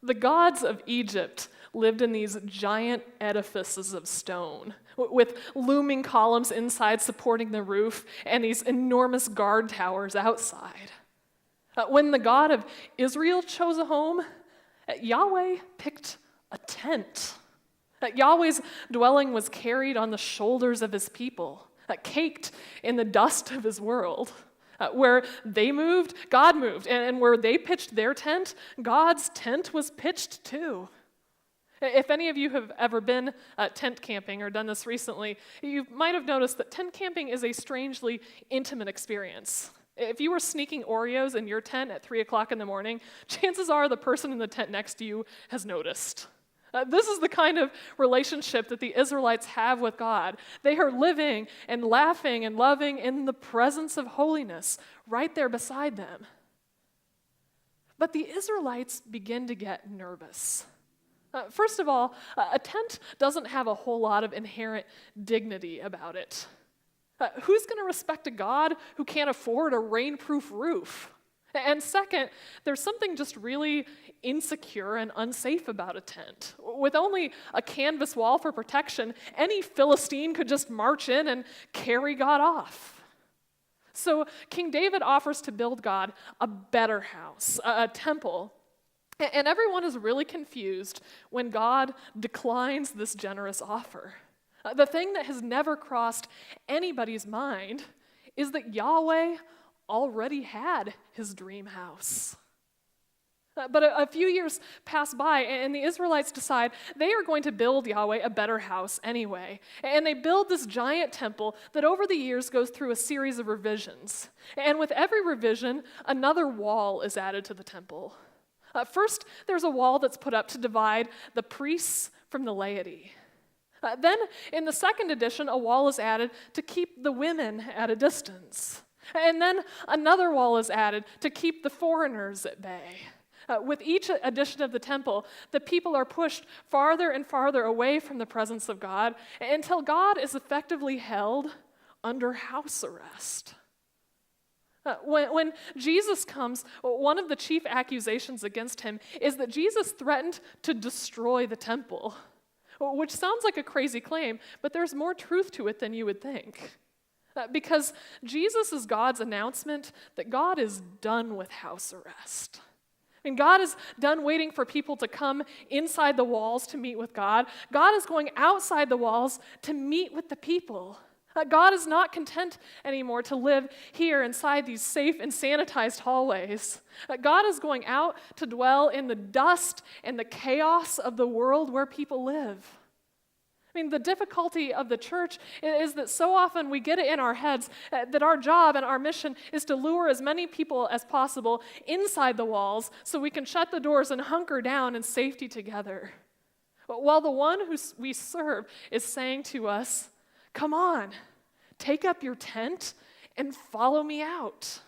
The gods of Egypt lived in these giant edifices of stone with looming columns inside supporting the roof and these enormous guard towers outside. When the God of Israel chose a home, Yahweh picked a tent. Yahweh's dwelling was carried on the shoulders of his people, caked in the dust of his world. Where they moved, God moved. And where they pitched their tent, God's tent was pitched too. If any of you have ever been tent camping or done this recently, you might have noticed that tent camping is a strangely intimate experience. If you were sneaking Oreos in your tent at 3 o'clock in the morning, chances are the person in the tent next to you has noticed. This is the kind of relationship that the Israelites have with God. They are living and laughing and loving in the presence of holiness right there beside them. But the Israelites begin to get nervous. First of all, a tent doesn't have a whole lot of inherent dignity about it. Who's going to respect a God who can't afford a rainproof roof? And second, there's something just really insecure and unsafe about a tent. With only a canvas wall for protection, any Philistine could just march in and carry God off. So King David offers to build God a better house, a temple. And everyone is really confused when God declines this generous offer. The thing that has never crossed anybody's mind is that Yahweh already had his dream house. But a few years pass by, and the Israelites decide they are going to build Yahweh a better house anyway. And they build this giant temple that over the years goes through a series of revisions. And with every revision, another wall is added to the temple. First, there's a wall that's put up to divide the priests from the laity. Then, in the second edition, a wall is added to keep the women at a distance. And then another wall is added to keep the foreigners at bay. With each addition of the temple, the people are pushed farther and farther away from the presence of God until God is effectively held under house arrest. When Jesus comes, one of the chief accusations against him is that Jesus threatened to destroy the temple, which sounds like a crazy claim, but there's more truth to it than you would think. Because Jesus is God's announcement that God is done with house arrest. And God is done waiting for people to come inside the walls to meet with God. God is going outside the walls to meet with the people. God is not content anymore to live here inside these safe and sanitized hallways. God is going out to dwell in the dust and the chaos of the world where people live. I mean, the difficulty of the church is that so often we get it in our heads that our job and our mission is to lure as many people as possible inside the walls so we can shut the doors and hunker down in safety together. While the one who we serve is saying to us, come on, take up your tent and follow me out.